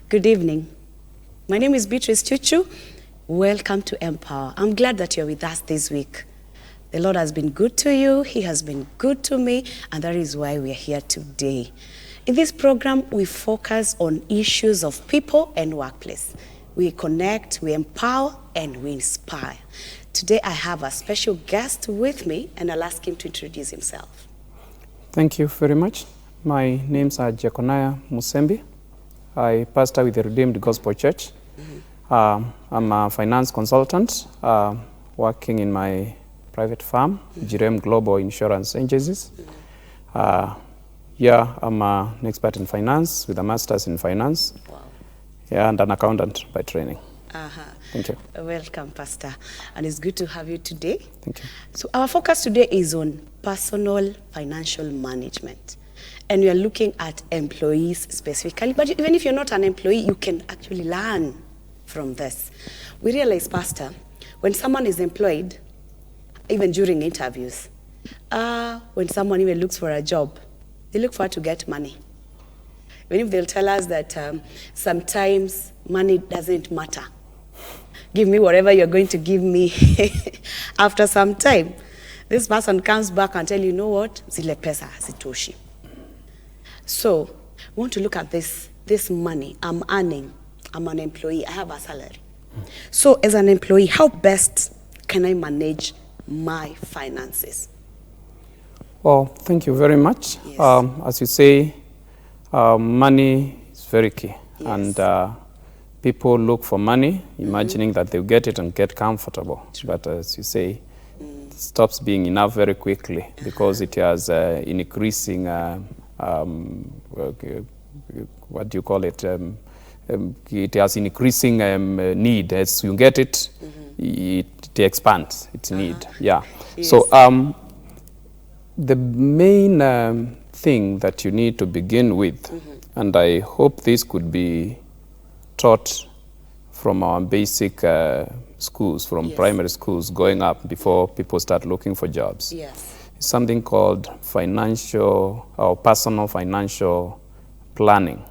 Good evening. My name is Beatrice Chuchu. Welcome to Empower. I'm glad that you're with us this week. The Lord has been good to you. He has been good to me, and that is why we are here today. In this program, we focus on issues of people and workplace. We connect, we empower, and we inspire. Today, I have a special guest with me, and I'll ask him to introduce himself. Thank you very much. My name's Jeconiah Musembi. I pastor with the Redeemed Gospel Church. I'm a finance consultant working in my private firm, Jirem Global Insurance Agencies. I'm an expert in finance with a master's in finance. Wow. And an accountant by training. Thank you. Welcome, Pastor. And it's good to have you today. Thank you. So our focus today is on personal financial management. And we are looking at employees specifically. But even if you're not an employee, you can actually learn from this. We realize, Pastor, when someone is employed, even during interviews, when someone even looks for a job, they look for to get money. Even if they'll tell us that sometimes money doesn't matter. Give me whatever you're going to give me. After some time, this person comes back and tell you know what? Zile pesa hazitoshi. So, we want to look at this money I'm earning. I'm an employee. I have a salary. So, as an employee, how best can I manage my finances? Well, thank you very much. Yes. As you say, money is very key. Yes. And people look for money, imagining that they'll get it and get comfortable. But as you say, it stops being enough very quickly because it has increasing, what do you call it? It has increasing need. As you get it, it expands its need. Yeah. Yes. So the main thing that you need to begin with, and I hope this could be taught from our basic schools, from primary schools going up before people start looking for jobs. Yes. It's something called financial or personal financial planning.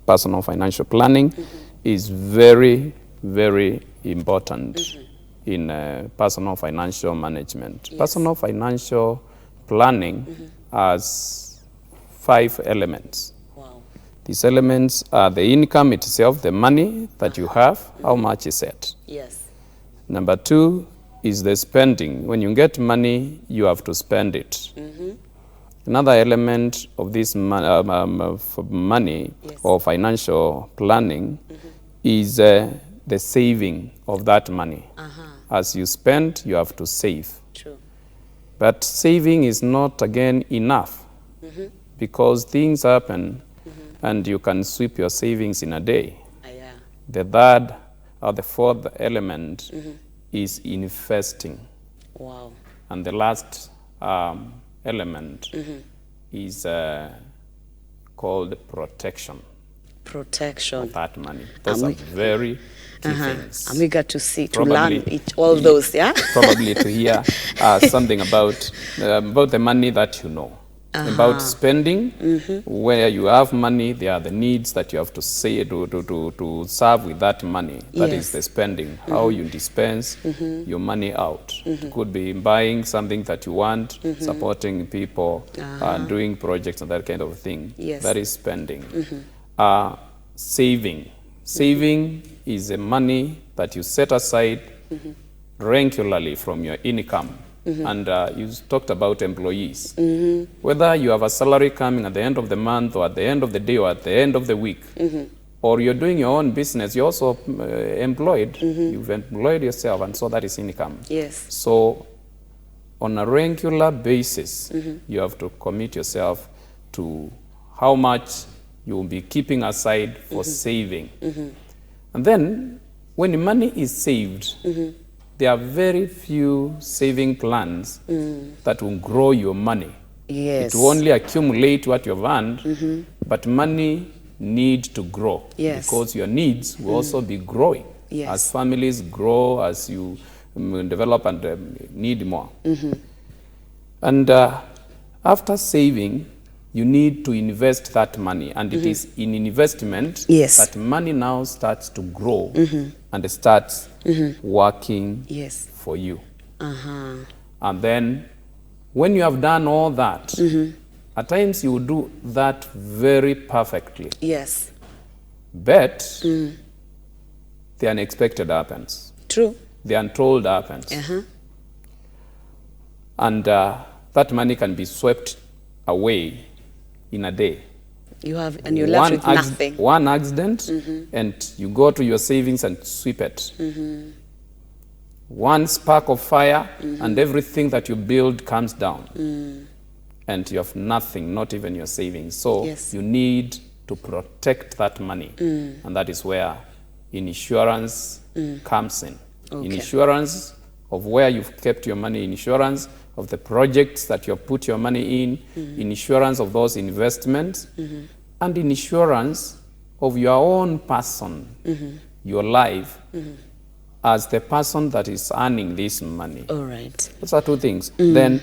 Personal financial planning is very, very important in personal financial management. Yes. Personal financial planning has 5 elements. Wow. These elements are the income itself, the money that you have, how much is it. Yes. Number 2 is the spending. When you get money, you have to spend it. Another element of this money Yes. or financial planning is the saving of that money. As you spend, you have to save. True. But saving is not, again, enough because things happen and you can sweep your savings in a day. Yeah. The third or the fourth element is investing. Wow. And the last element is called protection Protection. of that money. Those are very key things. I'm eager to see, to Probably- learn all those, yeah? Probably to hear something about the money that you know. About spending, where you have money, there are the needs that you have to say to serve with that money. That Yes. is the spending, how you dispense your money out. It could be buying something that you want, supporting people, doing projects and that kind of thing. Yes. That is spending. Saving. Saving is the money that you set aside regularly from your income. And you talked about employees. Whether you have a salary coming at the end of the month or at the end of the day or at the end of the week, or you're doing your own business, you're also employed. You've employed yourself, and so that is income. Yes. So on a regular basis, you have to commit yourself to how much you will be keeping aside for saving. And then when the money is saved, there are very few saving plans that will grow your money. Yes. It will only accumulate what you've earned, but money needs to grow. Yes. Because your needs will also be growing. Yes. As families grow, as you develop and need more. And after saving, you need to invest that money. And it is in investment Yes. that money now starts to grow and starts working Yes. for you. Uh-huh. And then when you have done all that, at times you will do that very perfectly. Yes. But the unexpected happens. True. The untold happens. Uh-huh. And that money can be swept away in a day. And you're left with nothing. One accident, and you go to your savings and sweep it. One spark of fire, and everything that you build comes down. And you have nothing, not even your savings. So Yes. you need to protect that money. And that is where insurance comes in. Okay. Insurance of where you've kept your money, insurance of the projects that you have put your money in, insurance of those investments, and insurance of your own person, your life, as the person that is earning this money. All right. Those are two things. Then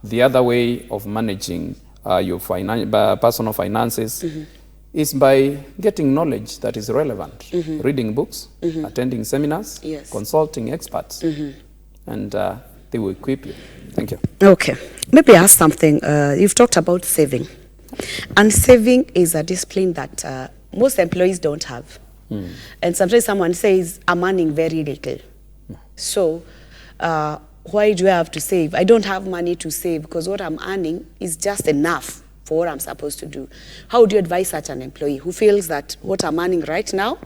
the other way of managing your personal finances is by getting knowledge that is relevant, reading books, attending seminars, Yes. consulting experts, and they will equip you. Thank you. Okay. Maybe ask something. You've talked about saving. And saving is a discipline that most employees don't have. And sometimes someone says, I'm earning very little. So why do I have to save? I don't have money to save because what I'm earning is just enough for what I'm supposed to do. How do you advise such an employee who feels that what I'm earning right now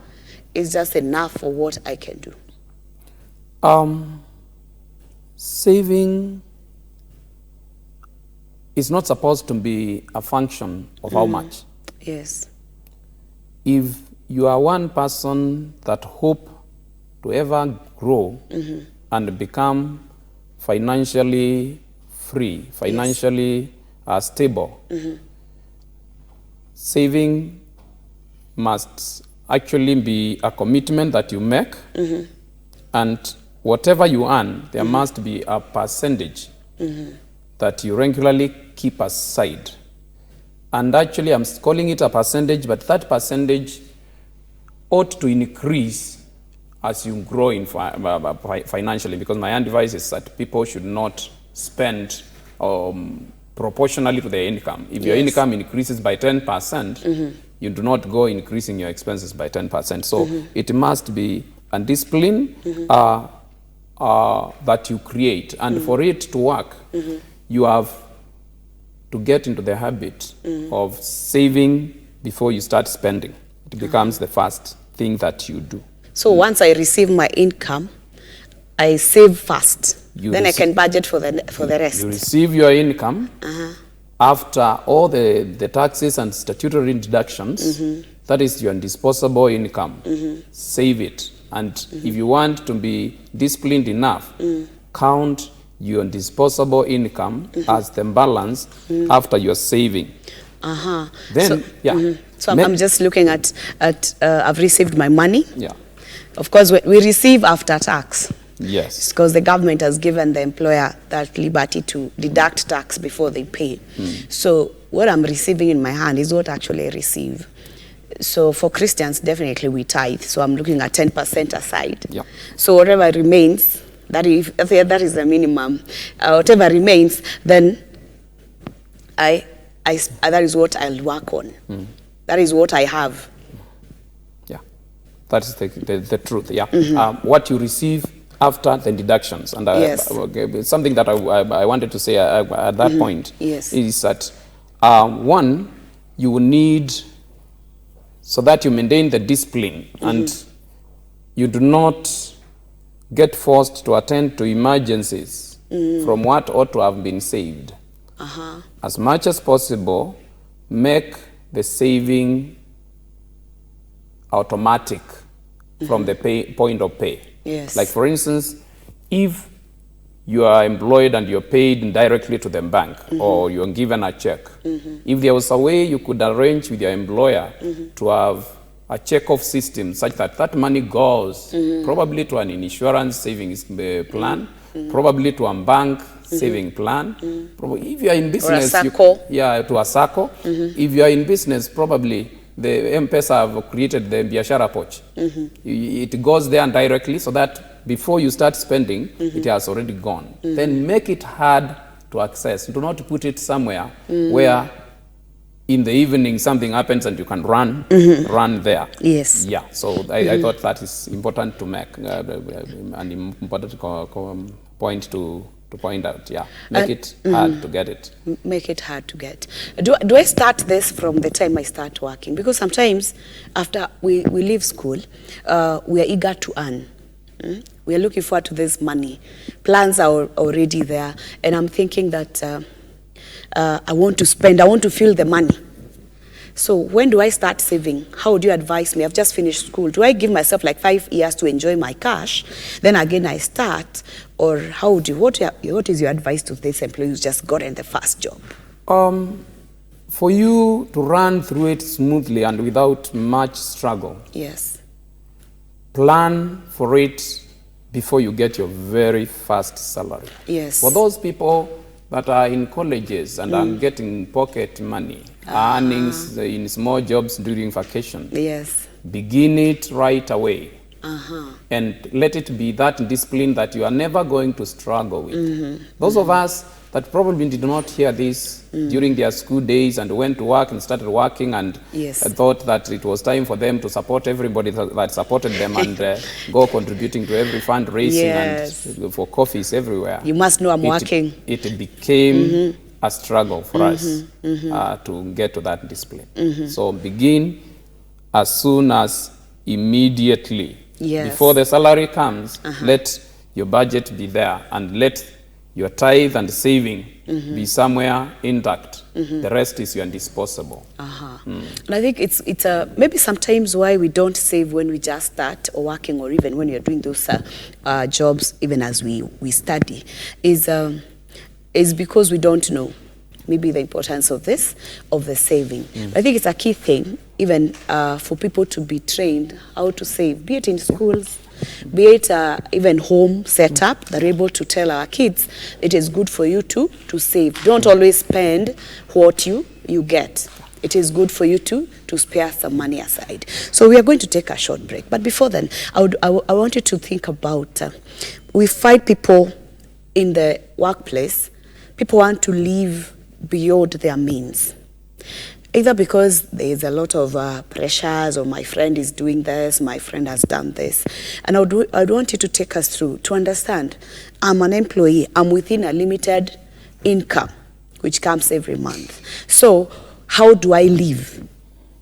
is just enough for what I can do? Saving is not supposed to be a function of how much. Yes. If you are one person that hope to ever grow and become financially free, financially stable, saving must actually be a commitment that you make, and whatever you earn, there must be a percentage that you regularly keep aside. And actually, I'm calling it a percentage, but that percentage ought to increase as you grow in financially, because my advice is that people should not spend proportionally to their income. If your income increases by 10%, you do not go increasing your expenses by 10%. So it must be a discipline that you create. And for it to work, you have to get into the habit of saving before you start spending. It becomes the first thing that you do. So once I receive my income, I save first. Then I can budget for the rest. You receive your income after all the taxes and statutory deductions. That is your disposable income. Save it. And if you want to be disciplined enough, count your disposable income as the balance after your saving. Then, So I'm just looking at I've received my money. Yeah. Of course, we receive after tax. Yes. Because the government has given the employer that liberty to deduct tax before they pay. So what I'm receiving in my hand is what actually I receive. So for Christians, definitely we tithe. So I'm looking at 10% aside. Yeah. So whatever remains, that is the minimum. Whatever remains, then that is what I'll work on. That is what I have. Yeah, that's the truth. Yeah, what you receive after the deductions, and something that I wanted to say at that point is that one, you will need, so that you maintain the discipline and you do not get forced to attend to emergencies from what ought to have been saved. As much as possible, make the saving automatic from the point of pay. Yes. Like for instance, if you are employed and you're paid directly to the bank or you're given a check, if there was a way you could arrange with your employer to have a check-off system such that that money goes probably to an insurance savings plan probably to a bank saving plan. Probably, if you are in business, SACCO. To a SACCO. If you are in business, probably the M-Pesa have created the Biashara Poch. It goes there directly so that before you start spending, it has already gone. Then make it hard to access. Do not put it somewhere where in the evening something happens and you can run there. Yes. Yeah, so I thought that is important to make, an important point to point out. Yeah, make it hard to get it. Make it hard to get. Do I start this from the time I start working? Because sometimes after we leave school, we are eager to earn. We are looking forward to this money. Plans are already there. And I'm thinking that I want to spend, I want to feel the money. So when do I start saving? How would you advise me? I've just finished school. Do I give myself like 5 years to enjoy my cash? Then again I start? Or how would you, what is your advice to this employee who's just gotten the first job? For you to run through it smoothly and without much struggle. Yes. Plan for it before you get your very first salary. Yes. For those people that are in colleges and are getting pocket money, earnings in small jobs during vacation. Yes. Begin it right away. And let it be that discipline that you are never going to struggle with. Those of us that probably did not hear this during their school days and went to work and started working and thought that it was time for them to support everybody that supported them and go contributing to every fundraising and for coffees everywhere. You must know I'm working. It became a struggle for us to get to that discipline. So begin as soon as immediately. Before the salary comes, let your budget be there and let your tithe and saving be somewhere intact. The rest is your disposable. And I think it's maybe sometimes why we don't save when we just start or working, or even when you're doing those jobs, even as we study, is because we don't know maybe the importance of the saving. I think it's a key thing, even for people to be trained how to save, be it in schools, be it even home setup, they're able to tell our kids it is good for you to save. Don't always spend what you get. It is good for you to spare some money aside. So we are going to take a short break. But before then, I want you to think about, we find people in the workplace, people want to live beyond their means. Either because there's a lot of pressures, or my friend is doing this, my friend has done this. And I'd want you to take us through to understand, I'm an employee, I'm within a limited income, which comes every month. So how do I live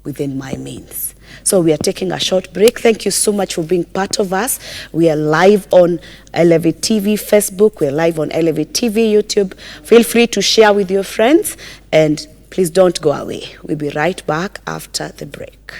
within my means? So we are taking a short break. Thank you so much for being part of us. We are live on Elevate TV Facebook. We're live on Elevate TV YouTube. Feel free to share with your friends, and please don't go away. We'll be right back after the break.